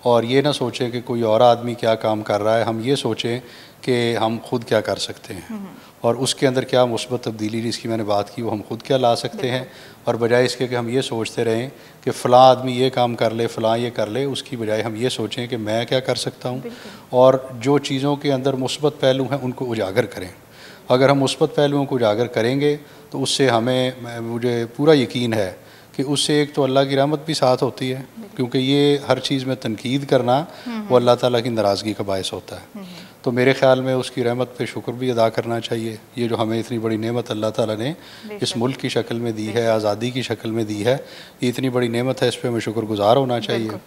और ये ना सोचें कि कोई और आदमी क्या काम कर रहा है, हम ये सोचें कि हम खुद क्या कर सकते हैं और उसके अंदर क्या मुस्बत तब्दीली जिसकी मैंने बात की वो हम खुद क्या ला सकते हैं, और बजाय इसके कि हम ये सोचते रहें कि फ़लाँ आदमी ये काम कर ले, फ़लाँ ये कर ले, उसकी बजाय हम ये सोचें कि मैं क्या कर सकता हूँ और जो चीज़ों के अंदर मुस्बत पहलू हैं उनको उजागर करें। अगर हम मुस्बत पहलुओं को उजागर करेंगे तो उससे मुझे पूरा यकीन है कि उससे एक तो अल्लाह की रहमत भी साथ होती है, क्योंकि ये हर चीज़ में तनकीद करना वो अल्लाह ताला की नाराज़गी का बायस होता है। तो मेरे ख़्याल में उसकी रहमत पे शुक्र भी अदा करना चाहिए। ये जो हमें इतनी बड़ी नेमत अल्लाह ताला ने इस मुल्क की शक्ल में दी है, आज़ादी की शक्ल में दी है, ये इतनी बड़ी नेमत है, इस पर हमें शुक्रगुजार होना चाहिए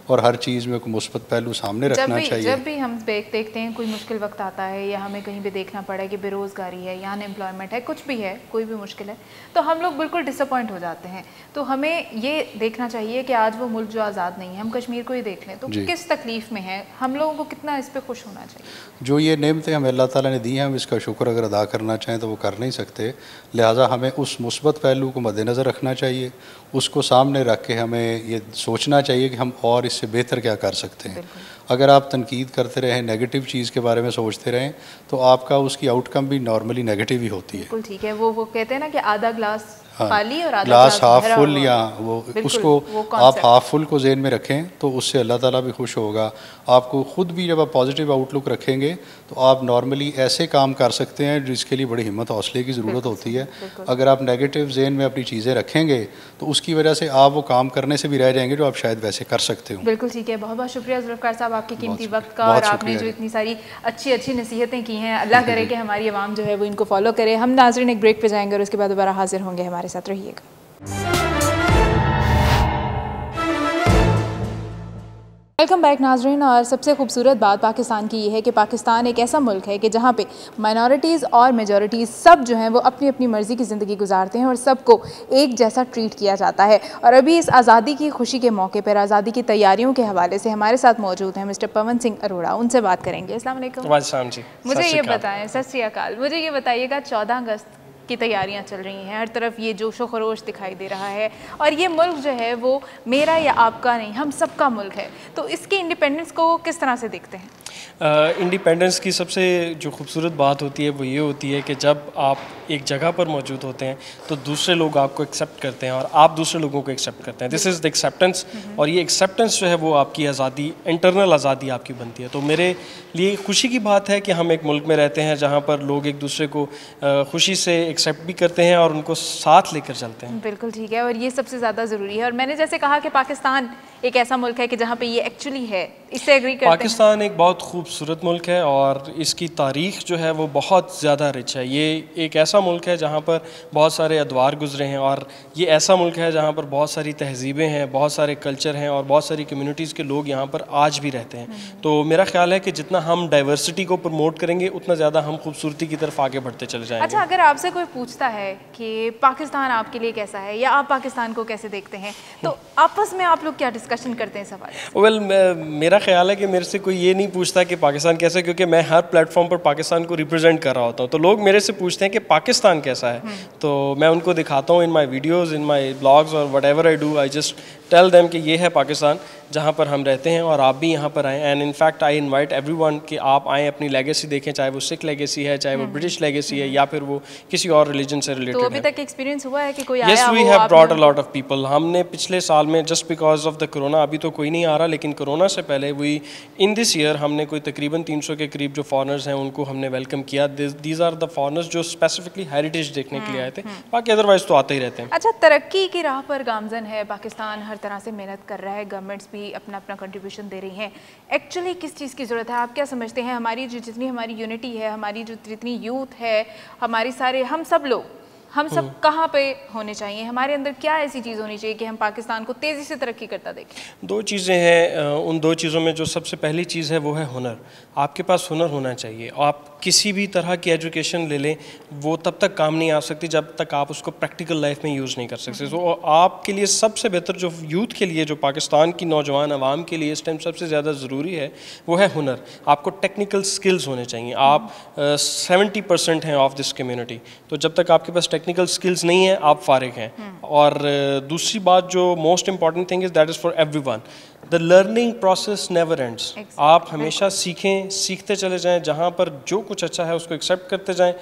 और हर चीज़ में कोई मुस्बत पहलू सामने रखना चाहिए। जब भी हम देखते हैं कोई मुश्किल वक्त आता है या हमें कहीं भी देखना पड़ा है कि बेरोज़गारी है या अनएम्प्लॉयमेंट है, कुछ भी है, कोई भी मुश्किल है, तो हम लोग बिल्कुल डिसअपॉइंट हो जाते हैं। तो हमें ये देखना चाहिए कि आज वो मुल्क जो आज़ाद नहीं है, हम कश्मीर को ही देख लें तो किस तकलीफ़ में है, हम लोगों को कितना इस पर खुश होना चाहिए। जो ये नेमतें हमें अल्लाह ताला ने दी हैं, हम इसका शुक्र अगर अदा करना चाहें तो वो कर नहीं सकते। लिहाजा हमें उस मुस्बत पहलू को मद्देनज़र रखना चाहिए, उसको सामने रख के हमें ये सोचना चाहिए कि हम और इससे बेहतर क्या कर सकते हैं। अगर आप तनकीद करते रहें, नेगेटिव चीज़ के बारे में सोचते रहें, तो आपका उसकी आउटकम भी नॉर्मली नेगेटिव ही होती है। बिल्कुल ठीक है। वो कहते हैं ना कि आधा ग्लास खाली और आधा ग्लास हाफ फुल, या वो उसको आप हाफ फुल को जेहन में रखें तो उससे अल्लाह ताला भी खुश होगा। आपको ख़ुद भी जब आप पॉजिटिव आउटलुक रखेंगे तो आप नॉर्मली ऐसे काम कर सकते हैं जिसके लिए बड़ी हिम्मत हौसले की ज़रूरत होती है। अगर आप नेगेटिव जेहन में अपनी चीज़ें रखेंगे तो उसकी वजह से आप वो काम करने से भी रह जाएंगे जो आप शायद वैसे कर सकते हो। बिल्कुल ठीक है। बहुत बहुत शुक्रिया जुल्फ़िकार साहब आपके कीमती वक्त का, और आपने जो इतनी सारी अच्छी नसीहतें की हैं, अल्लाह करे कि हमारी आवाम जो है वो इनको फॉलो करे। हम नाज़रीन एक ब्रेक पे जाएंगे और उसके बाद दोबारा हाजिर होंगे, हमारे साथ रहिएगा। वेलकम बैक नाज़रीन। और सबसे खूबसूरत बात पाकिस्तान की ये है कि पाकिस्तान एक ऐसा मुल्क है कि जहाँ पे माइनॉरिटीज़ और मेजॉरिटीज़ सब जो हैं वो अपनी अपनी मर्ज़ी की ज़िंदगी गुजारते हैं और सबको एक जैसा ट्रीट किया जाता है। और अभी इस आज़ादी की खुशी के मौके पर आज़ादी की तैयारियों के हवाले से हमारे साथ मौजूद हैं मिस्टर पवन सिंह अरोड़ा, उनसे बात करेंगे। अस्सलाम वालेकुम जी। मुझे ये बताएं, सत श्री अकाल, मुझे ये बताइएगा 14 अगस्त की तैयारियां चल रही हैं, हर तरफ ये जोशो खरोश दिखाई दे रहा है और ये मुल्क जो है वो मेरा या आपका नहीं, हम सबका मुल्क है, तो इसकी इंडिपेंडेंस को किस तरह से देखते हैं? इंडिपेंडेंस की सबसे जो खूबसूरत बात होती है वो ये होती है कि जब आप एक जगह पर मौजूद होते हैं तो दूसरे लोग आपको एक्सेप्ट करते हैं और आप दूसरे लोगों को एक्सेप्ट करते हैं। दिस इज़ द एक्सेप्टेंस, और ये एक्सेप्टेंस जो है वो आपकी आज़ादी, इंटरनल आज़ादी आपकी बनती है। तो मेरे लिए खुशी की बात है कि हम एक मुल्क में रहते हैं जहाँ पर लोग एक दूसरे को खुशी से एक्सेप्ट भी करते हैं और उनको साथ लेकर चलते हैं। बिल्कुल ठीक है, और ये सबसे ज़्यादा ज़रूरी है। और मैंने जैसे कहा कि पाकिस्तान एक ऐसा मुल्क है कि जहाँ पे ये एक्चुअली है इससे एग्री करते हैं? पाकिस्तान एक बहुत खूबसूरत मुल्क है और इसकी तारीख़ जो है वो बहुत ज़्यादा रिच है। ये एक ऐसा मुल्क है जहाँ पर बहुत सारे अदवार गुजरे हैं और ये ऐसा मुल्क है जहाँ पर बहुत सारी तहजीबें हैं, बहुत सारे कल्चर हैं और बहुत सारी कम्युनिटीज़ के लोग यहाँ पर आज भी रहते हैं। तो मेरा ख्याल है कि जितना हम डाइवर्सिटी को प्रमोट करेंगे उतना ज़्यादा हम खूबसूरती की तरफ आगे बढ़ते चले जाएंगे। अच्छा, अगर आपसे कोई पूछता है कि पाकिस्तान आपके लिए कैसा है या आप पाकिस्तान को कैसे देखते हैं, तो आपस में आप लोग क्या डिस्कशन करते हैं सवाल? वेल, मेरा ख्याल है कि मेरे से कोई ये नहीं पूछता कि पाकिस्तान कैसा है, क्योंकि मैं हर प्लेटफॉर्म पर पाकिस्तान को रिप्रेजेंट कर रहा होता हूँ। तो लोग मेरे से पूछते हैं कि पाकिस्तान कैसा है, तो मैं उनको दिखाता हूँ in my videos, in my blogs और whatever I do, I just tell them कि ये है पाकिस्तान जहाँ पर हम रहते हैं और आप भी यहाँ पर आएँ। And in fact I invite everyone कि आप आएँ, अपनी लेगेसी देखें, चाहे वो सिख लेगेसी है, चाहे वो ब्रिटिश लेगेसी है या फिर वो किसी और रिलीजन से रिलेटेड तो है। अभी तक एक्सपीरियंस हुआ है कि कोई आया Yes, we हो have आप brought a lot of people. हमने पिछले साल में just because of the corona, अभी तो कोई नहीं आ रहा, लेकिन कोरोना से पहले वी इन दिस ईयर हमने कोई तकरीबन 300 के करीब जो फॉरनर्स हैं उनको हमने वेलकम किया। दीज आर द फॉरनर्स जो स्पेसिफिकली हेरिटेज देखने के लिए आए थे, बाकी अदरवाइज तो आते ही रहते हैं। अच्छा, तरक्की की राह पर गामजन है पाकिस्तान, हर तरह से मेहनत कर रहा है, गवर्नमेंट्स भी अपना अपना कंट्रीब्यूशन दे रही हैं। एक्चुअली किस चीज़ की ज़रूरत है? आप क्या समझते हैं हमारी जो जितनी हमारी यूनिटी है, हमारी जो जितनी यूथ है, हमारी सारे हम सब कहाँ पे होने चाहिए? हमारे अंदर क्या ऐसी चीज़ होनी चाहिए कि हम पाकिस्तान को तेज़ी से तरक्की करता देखें? दो चीज़ें हैं, उन दो चीज़ों में जो सबसे पहली चीज़ है वो है हुनर। आपके पास हुनर होना चाहिए। आप किसी भी तरह की एजुकेशन ले लें, वो तब तक काम नहीं आ सकती जब तक आप उसको प्रैक्टिकल लाइफ में यूज़ नहीं कर सकते। तो आपके लिए सबसे बेहतर जो यूथ के लिए, जो पाकिस्तान की नौजवान आवाम के लिए इस टाइम सबसे ज़्यादा ज़रूरी है वो है हुनर। आपको टेक्निकल स्किल्स होने चाहिए। आप 70% हैं ऑफ दिस कम्युनिटी, तो जब तक आपके पास टेक्निकल स्किल्स नहीं है आप फारिग हैं। और दूसरी बात जो most important thing is that is for everyone, the learning process never ends. आप हमेशा सीखें, सीखते चले जाएं, जहाँ पर जो कुछ अच्छा है उसको एक्सेप्ट करते जाएं,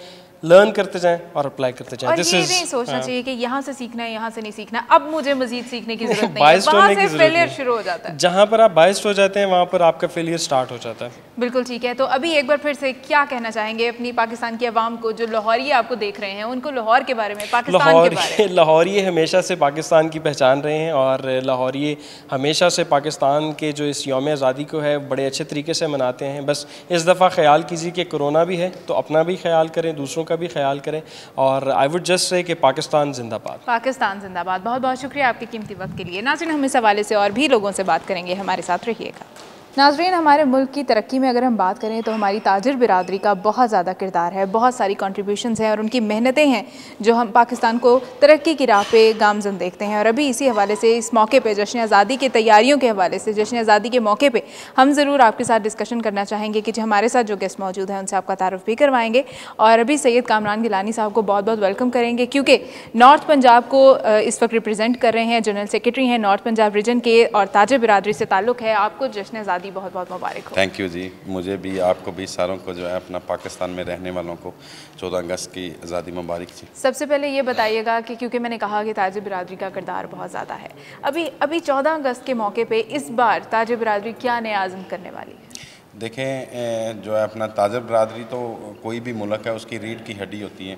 लर्न करते जाएं और अप्लाई करते जाएं। और ये नहीं सोचना चाहिए कि यहाँ से सीखना है, यहाँ से नहीं सीखना, अब मुझे मजीद सीखने की जरूरत नहीं है। वहाँ से फेलियर शुरू हो जाता है। जहाँ पर आप बायस्ड हो जाते हैं वहाँ पर आपका फेलियर स्टार्ट हो जाता है। बिल्कुल ठीक है। तो अभी एक बार फिर से क्या कहना चाहेंगे अपनी पाकिस्तान की आवाम को, जो लाहौरी आपको देख रहे हैं, उनको लाहौर के बारे में, पाकिस्तान के बारे में? लाहौरी हमेशा से पाकिस्तान की पहचान रहे हैं और लाहौरी हमेशा से पाकिस्तान के जो इस यौम आज़ादी को है बड़े अच्छे तरीके से मनाते हैं। बस इस दफ़ा ख्याल कीजिए कि कोरोना भी है तो अपना भी ख्याल करें, दूसरों का भी ख्याल करें, और आई वुड जस्ट से कि पाकिस्तान जिंदाबाद। पाकिस्तान जिंदाबाद। बहुत बहुत शुक्रिया आपके कीमती वक्त के लिए। नाज़रीन, हम इस हवाले से और भी लोगों से बात करेंगे, हमारे साथ रहिएगा। नाज़रीन, हमारे मुल्क की तरक्की में अगर हम बात करें तो हमारी ताजिर बिरादरी का बहुत ज़्यादा किरदार है, बहुत सारी कंट्रीब्यूशंस हैं और उनकी मेहनतें हैं जो हम पाकिस्तान को तरक्की की राह पे गामजन देखते हैं। और अभी इसी हवाले से इस मौके पे जश्न आज़ादी की तैयारियों के हवाले से, जश्न आज़ादी के मौके पे हम ज़रूर आपके साथ डिस्कशन करना चाहेंगे कि जो हमारे साथ जो गेस्ट मौजूद हैं उनसे आपका तारुफ भी करवाएंगे। और अभी सैयद कामरान गिलानी साहब को बहुत बहुत वेलकम करेंगे, क्योंकि नॉर्थ पंजाब को इस वक्त रिप्रजेंट कर रहे हैं, जनरल सेक्रेटरी हैं नॉर्थ पंजाब रीजन के और ताजिर बिरादरी से ताल्लुक़ है। आपको जश्न आज़ादी बहुत बहुत मुबारक। थैंक यू जी। मुझे भी, आपको भी, सारों को जो है अपना पाकिस्तान में रहने वालों को 14 अगस्त की आज़ादी मुबारक जी। सबसे पहले ये बताइएगा कि क्योंकि मैंने कहा कि ताजिर बिरादरी का किरदार बहुत ज़्यादा है, अभी 14 अगस्त के मौके पे इस बार ताजिर बिरादरी क्या नया आज़म करने वाली है? देखें, जो है अपना ताजिर बिरादरी तो कोई भी मुल्क है उसकी रीढ़ की हड्डी होती है,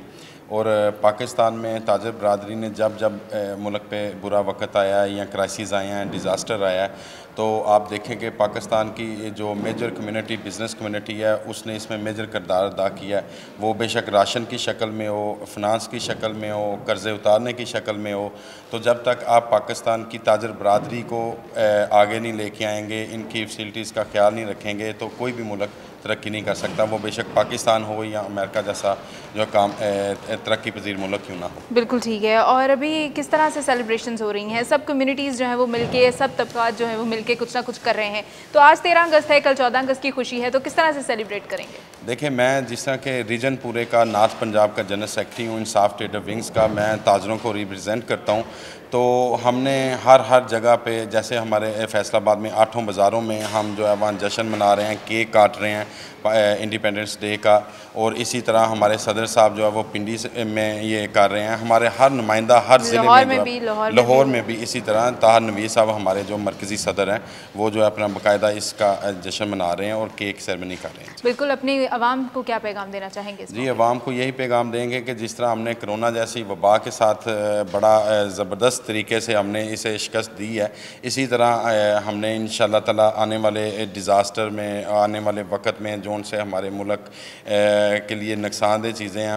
और पाकिस्तान में ताजिर बिरादरी ने जब मुल्क पे बुरा वक्त आया है या क्राइसिस आए हैं, डिज़ास्टर आया है, तो आप देखें कि पाकिस्तान की जो मेजर कम्युनिटी, बिज़नेस कम्युनिटी है, उसने इसमें मेजर किरदार अदा किया है। वो बेशक राशन की शक्ल में हो, फिनांस की शक्ल में हो, कर्ज़े उतारने की शक्ल में हो, तो जब तक आप पाकिस्तान की ताजिर बिरादरी को आगे नहीं लेके आएंगे, इनकी फैसिलिटीज़ का ख्याल नहीं रखेंगे, तो कोई भी मुल्क तरक्की नहीं कर सकता, वो बेशक पाकिस्तान हो या अमेरिका जैसा जो काम तरक्की पजीर मुल्क क्यों ना हो। बिल्कुल ठीक है। और अभी किस तरह से सेलिब्रेशंस हो रही हैं? सब कम्युनिटीज़ जो हैं वो मिलके, सब तबकात जो हैं वो मिलके कुछ ना कुछ कर रहे हैं। तो आज 13 अगस्त है, कल 14 अगस्त की खुशी है, तो किस तरह से सेलिब्रेट करेंगे? देखिए, मैं जिस तरह के रीजन पूरे का नॉर्थ पंजाब का जनरल सेक्रेटरी हूँ, इंसाफ ट्रेडर विंग्स का, मैं ताजरों को रिप्रेजेंट करता हूँ। तो हमने हर जगह पे, जैसे हमारे फैसलाबाद में 8 बाज़ारों में हम जो है वहाँ जश्न मना रहे हैं, केक काट रहे हैं, इंडिपेंडेंस डे का, और इसी तरह हमारे सदर साहब जो है वो पिंडी में ये कर रहे हैं। हमारे हर नुमाइंदा हर ज़िले में लाहौर में भी इसी तरह ताहर नवीर साहब हमारे जो मरकज़ी सदर हैं वो जो है अपना बाकायदा इसका जश्न मना रहे हैं और केक सेरेमनी कर रहे हैं। बिल्कुल, अपनी आवाम को क्या पैगाम देना चाहेंगे? जी, आवाम को यही पैगाम देंगे कि जिस तरह हमने कोरोना जैसी वबा के साथ बड़ा ज़बरदस्त तरीके से हमने इसे शिकस्त दी है, इसी तरह हमने इंशाअल्लाह ताला आने वाले डिज़ास्टर में, आने वाले वक्त में जो से हमारे मुल्क के लिए नुकसानदेह चीज़ें हैं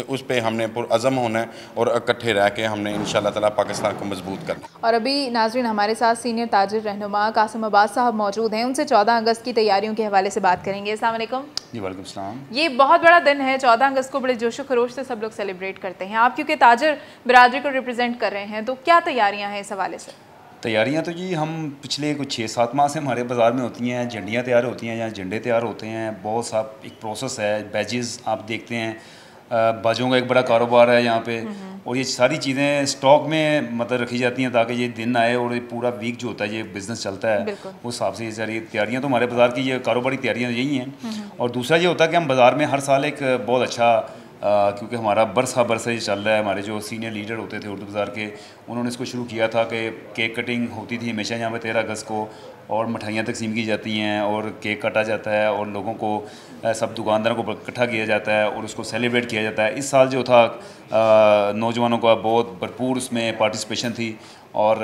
उस पे हमने पुरअज़म होना है और इकट्ठे रह के हमने इंशाअल्लाह ताला पाकिस्तान को मजबूत करना है। और अभी नाज़रीन हमारे साथ सीनियर ताजिर रहनुमा कासिम अब्बास साहब मौजूद हैं, उनसे 14 अगस्त की तैयारियों के हवाले से बात करेंगे। अस्सलाम वालेकुम। जी वालेकुम सलाम। ये बहुत बड़ा दिन है, 14 अगस्त को बड़े जोशो खरोश से सब लोग सेलिब्रेट करते हैं। आप क्योंकि ताजिर बिरादरी को रिप्रेजेंट कर रहे हैं, तो क्या तैयारियाँ हैं इस हवाले से? तैयारियां तो जी हम पिछले कुछ 6-7 माह से हमारे बाज़ार में होती हैं, झंडियाँ तैयार होती हैं या झंडे तैयार होते हैं, बहुत सा एक प्रोसेस है, बैजेस आप देखते हैं, बाजों का एक बड़ा कारोबार है यहाँ पे, और ये सारी चीज़ें स्टॉक में मतलब रखी जाती हैं ताकि ये दिन आए और ये पूरा वीक जो होता है ये बिज़नेस चलता है, उस हिसाब से ये सारी तैयारियाँ तो हमारे बाज़ार की ये कारोबारी तैयारियाँ यही हैं। और दूसरा ये होता है कि हम बाज़ार में हर साल एक बहुत अच्छा क्योंकि हमारा बरसा ये चल रहा है, हमारे जो सीनियर लीडर होते थे उर्दू बाज़ार के, उन्होंने इसको शुरू किया था कि केक कटिंग होती थी हमेशा यहाँ पे 13 अगस्त को, और मिठाइयाँ तकसीम की जाती हैं और केक काटा जाता है और लोगों को सब दुकानदारों को इकट्ठा किया जाता है और उसको सेलिब्रेट किया जाता है। इस साल जो था नौजवानों का बहुत भरपूर उसमें पार्टिसिपेशन थी और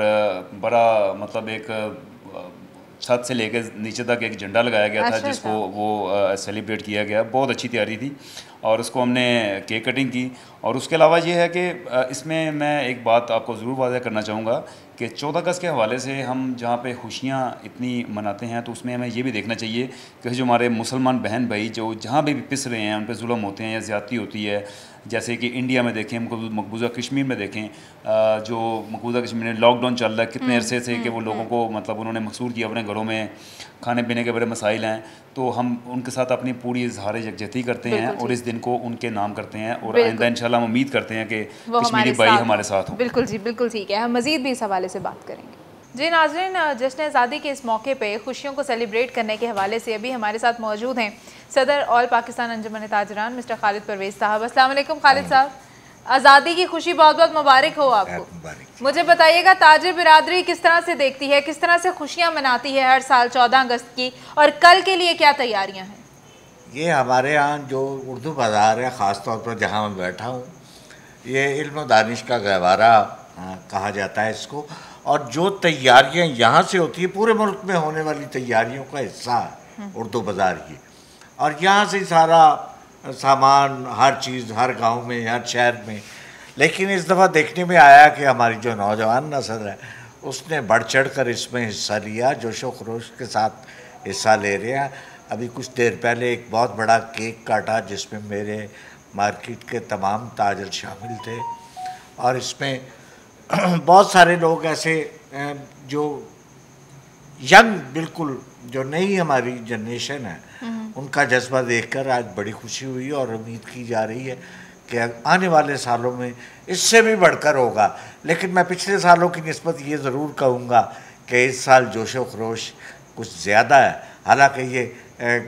बड़ा मतलब एक छत से लेकर नीचे तक एक झंडा लगाया गया था जिसको वो सेलिब्रेट किया गया। बहुत अच्छी तैयारी थी और उसको हमने केक कटिंग की। और उसके अलावा ये है कि इसमें मैं एक बात आपको ज़रूर वाज़ह करना चाहूँगा कि 14 अगस्त के हवाले से हम जहाँ पे खुशियाँ इतनी मनाते हैं तो उसमें हमें ये भी देखना चाहिए कि जो हमारे मुसलमान बहन भाई जो जहाँ भी पिस रहे हैं, उन पर जुल्म होते हैं या ज़्यादती होती है, जैसे कि इंडिया में देखें, मकबूजा कश्मीर में देखें, जो मकबूजा कश्मीर में लॉकडाउन चल रहा है कितने अरसे से कि वो लोगों को मतलब उन्होंने मकसूर किया अपने घरों में, खाने पीने के बड़े मसाइल हैं, तो हम उनके साथ अपनी पूरी इजहार यकजहती करते हैं और इस दिन को उनके नाम करते हैं और आइंदा इंशाल्लाह हम उम्मीद करते हैं कि कश्मीरी भाई हमारे साथ हों। बिल्कुल जी, बिल्कुल ठीक है, हम मज़ीद भी इस हवाले से बात करेंगे। जी नाज़रीन, जश्न आज़ादी के इस मौके पे खुशियों को सेलिब्रेट करने के हवाले से अभी हमारे साथ मौजूद हैं सदर ऑल पाकिस्तान अंजुमन ताजरान मिस्टर खालिद परवेज़ साहब। अस्सलाम वालेकुम खालिद साहब, आज़ादी की खुशी बहुत बहुत मुबारक हो आपको। मुझे बताइएगा ताजिर बिरादरी किस तरह से देखती है, किस तरह से खुशियाँ मनाती है हर साल 14 अगस्त की, और कल के लिए क्या तैयारियाँ हैं? ये हमारे यहाँ जो उर्दू बाज़ार है, ख़ास तौर पर जहाँ मैं बैठा हूँ, ये इल्म दानिश का गहवारा कहा जाता है इसको, और जो तैयारियाँ यहाँ से होती है पूरे मुल्क में होने वाली तैयारियों का हिस्सा है उर्दू बाज़ार की। और यहाँ से सारा सामान, हर चीज़, हर गांव में, हर शहर में। लेकिन इस दफ़ा देखने में आया कि हमारी जो नौजवान नस्ल है उसने बढ़ चढ़ कर इसमें हिस्सा लिया, जोशो खरोश के साथ हिस्सा ले रहे हैं। अभी कुछ देर पहले एक बहुत बड़ा केक काटा जिसमें मेरे मार्केट के तमाम ताजर शामिल थे, और इसमें बहुत सारे लोग ऐसे जो यंग, बिल्कुल जो नई हमारी जनरेशन है, उनका जज्बा देखकर आज बड़ी खुशी हुई और उम्मीद की जा रही है कि आने वाले सालों में इससे भी बढ़कर होगा। लेकिन मैं पिछले सालों की निस्बत ये ज़रूर कहूँगा कि इस साल जोशो खरोश कुछ ज़्यादा है। हालांकि ये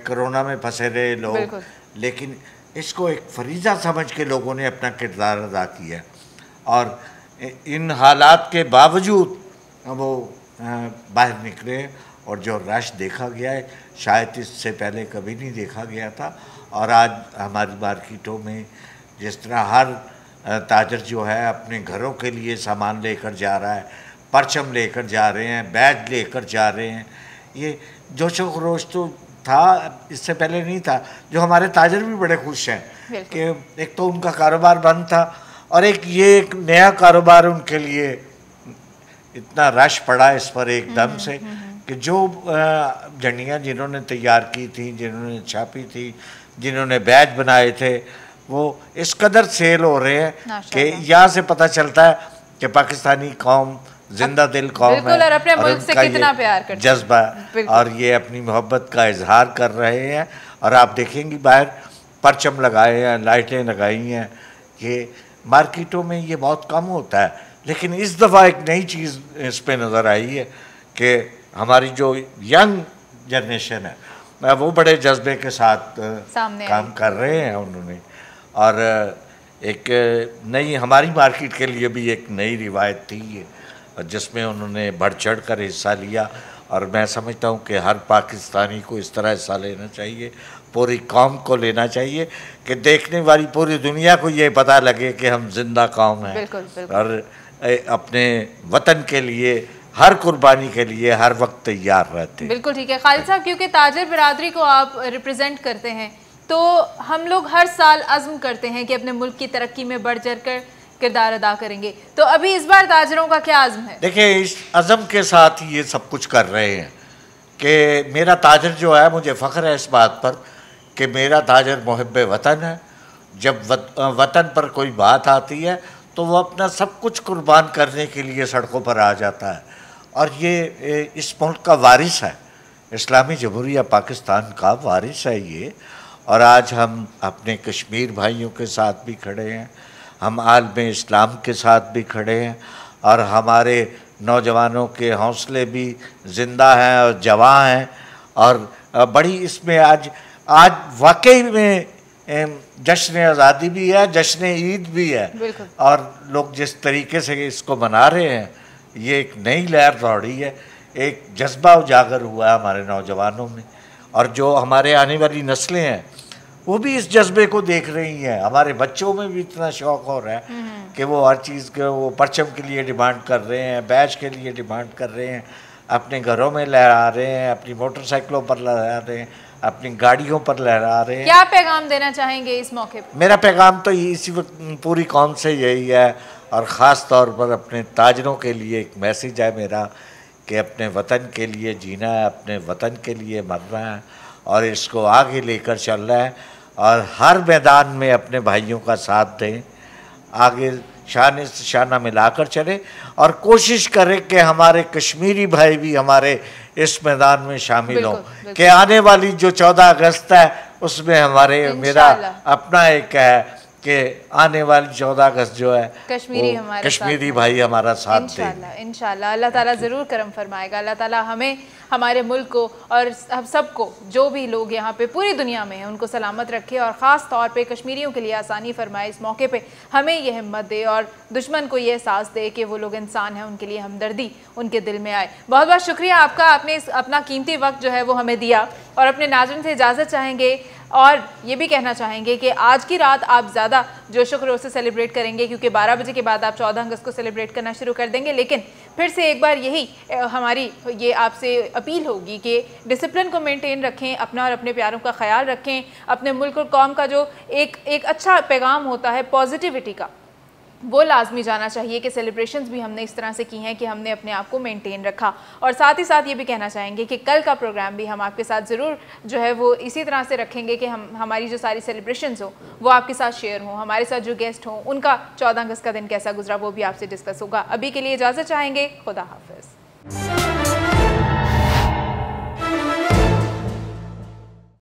कोरोना में फंसे रहे लोग, लेकिन इसको एक फरीज़ा समझ के लोगों ने अपना किरदार अदा किया, और इन हालात के बावजूद वो बाहर निकले, और जो रश देखा गया है शायद इससे पहले कभी नहीं देखा गया था। और आज हमारी मार्केटों में जिस तरह हर ताजर जो है अपने घरों के लिए सामान लेकर जा रहा है, परचम लेकर जा रहे हैं, बैग लेकर जा रहे हैं, ये जोशो खरोश तो था, इससे पहले नहीं था। जो हमारे ताजर भी बड़े खुश हैं कि एक तो उनका कारोबार बंद था और एक ये एक नया कारोबार उनके लिए इतना रश पड़ा इस पर एकदम से कि जो झंडियाँ जिन्होंने तैयार की थी, जिन्होंने छापी थी, जिन्होंने बैच बनाए थे, वो इस कदर सेल हो रहे हैं कि यहाँ से पता चलता है कि पाकिस्तानी कौम जिंदा दिल कौम है और अपने मुल्क से कितना प्यार करते हैं, जज्बा, और ये अपनी मोहब्बत का इजहार कर रहे हैं। और आप देखेंगे बाहर परचम लगाए हैं, लाइटें लगाई हैं, ये मार्केटों में ये बहुत कम होता है। लेकिन इस दफ़ा एक नई चीज़ इस पर नज़र आई है कि हमारी जो यंग जनरेशन है वो बड़े जज्बे के साथ सामने काम कर रहे हैं उन्होंने। और एक नई हमारी मार्केट के लिए भी एक नई रिवायत थी ये, जिसमें उन्होंने बढ़ चढ़ कर हिस्सा लिया। और मैं समझता हूँ कि हर पाकिस्तानी को इस तरह हिस्सा लेना चाहिए, पूरी कौम को लेना चाहिए, कि देखने वाली पूरी दुनिया को ये पता लगे कि हम जिंदा कौम हैं। बिल्कुल, बिल्कुल। और अपने वतन के लिए हर कुर्बानी के लिए हर वक्त तैयार रहते हैं। बिल्कुल ठीक है खालिद साहब, क्योंकि ताजर बिरादरी को आप रिप्रेजेंट करते हैं, तो हम लोग हर साल अज़्म करते हैं कि अपने मुल्क की तरक्की में बढ़ चढ़ कर किरदार अदा करेंगे। तो अभी इस बार ताजरों का क्या अज़्म है? देखिए, इस अज़्म के साथ ही ये सब कुछ कर रहे हैं कि मेरा ताजर जो है, मुझे फ़ख्र है इस बात पर कि मेरा ताजर मुहिब्बे वतन है। जब वतन पर कोई बात आती है तो वो अपना सब कुछ कुर्बान करने के लिए सड़कों पर आ जाता है। और ये इस मुल्क का वारिस है, इस्लामी जमहूरिया पाकिस्तान का वारिस है ये। और आज हम अपने कश्मीर भाइयों के साथ भी खड़े हैं, हम आलम इस्लाम के साथ भी खड़े हैं, और हमारे नौजवानों के हौसले भी ज़िंदा हैं और जवां हैं। और बड़ी इसमें आज वाकई में जश्न आज़ादी भी है, जश्न ईद भी है। और लोग जिस तरीके से इसको मना रहे हैं, ये एक नई लहर दौड़ी है, एक जज्बा उजागर हुआ है हमारे नौजवानों में। और जो हमारे आने वाली नस्लें हैं वो भी इस जज्बे को देख रही हैं। हमारे बच्चों में भी इतना शौक़ हो रहा है कि वो हर चीज़ के वो परचम के लिए डिमांड कर रहे हैं, बैच के लिए डिमांड कर रहे हैं, अपने घरों में लहरा रहे हैं, अपनी मोटरसाइकिलों पर लहरा रहे हैं, अपनी गाड़ियों पर लहरा रहे हैं। क्या पैगाम देना चाहेंगे इस मौके पर? मेरा पैगाम तो इसी वक्त पूरी कौम से यही है, और ख़ास तौर पर अपने ताजरों के लिए एक मैसेज है मेरा कि अपने वतन के लिए जीना है, अपने वतन के लिए मरना है, और इसको आगे लेकर चलना है। और हर मैदान में अपने भाइयों का साथ दें, आगे शान से शाना मिलाकर चले, और कोशिश करें कि हमारे कश्मीरी भाई भी हमारे इस मैदान में शामिल हों, कि आने वाली जो 14 अगस्त है उसमें हमारे मेरा अपना एक है कि आने वाली 14 अगस्त जो है कश्मीरी भाई हमारा साथ दें। इंशाल्लाह अल्लाह ताला ज़रूर करम फरमाएगा। अल्लाह ताला हमें, हमारे मुल्क को और हम सबको, जो भी लोग यहाँ पे पूरी दुनिया में हैं, उनको सलामत रखे, और ख़ास तौर पे कश्मीरियों के लिए आसानी फरमाए। इस मौके पे हमें ये हिम्मत दे और दुश्मन को ये एहसास दे कि वो लोग इंसान हैं, उनके लिए हमदर्दी उनके दिल में आए। बहुत बहुत शुक्रिया आपका, आपने अपना कीमती वक्त जो है वो हमें दिया। और अपने नाज़रीन से इजाज़त चाहेंगे और ये भी कहना चाहेंगे कि आज की रात आप ज़्यादा जोश खरोश से सेलिब्रेट करेंगे, क्योंकि 12 बजे के बाद आप 14 अगस्त को सेलिब्रेट करना शुरू कर देंगे। लेकिन फिर से एक बार यही हमारी ये आपसे अपील होगी कि डिसिप्लिन को मेंटेन रखें, अपना और अपने प्यारों का ख्याल रखें। अपने मुल्क और कौम का जो एक अच्छा पैगाम होता है पॉजिटिविटी का, वो लाजमी जाना चाहिए कि सेलिब्रेशंस भी हमने इस तरह से की हैं कि हमने अपने आप को मेंटेन रखा। और साथ ही साथ ये भी कहना चाहेंगे कि कल का प्रोग्राम भी हम आपके साथ ज़रूर जो है वो इसी तरह से रखेंगे कि हमारी जो सारी सेलिब्रेशंस हो वो आपके साथ शेयर हों, हमारे साथ जो गेस्ट हों उनका 14 अगस्त का दिन कैसा गुजरा वो भी आपसे डिस्कस होगा। अभी के लिए इजाज़त चाहेंगे, खुदा हाफिज़।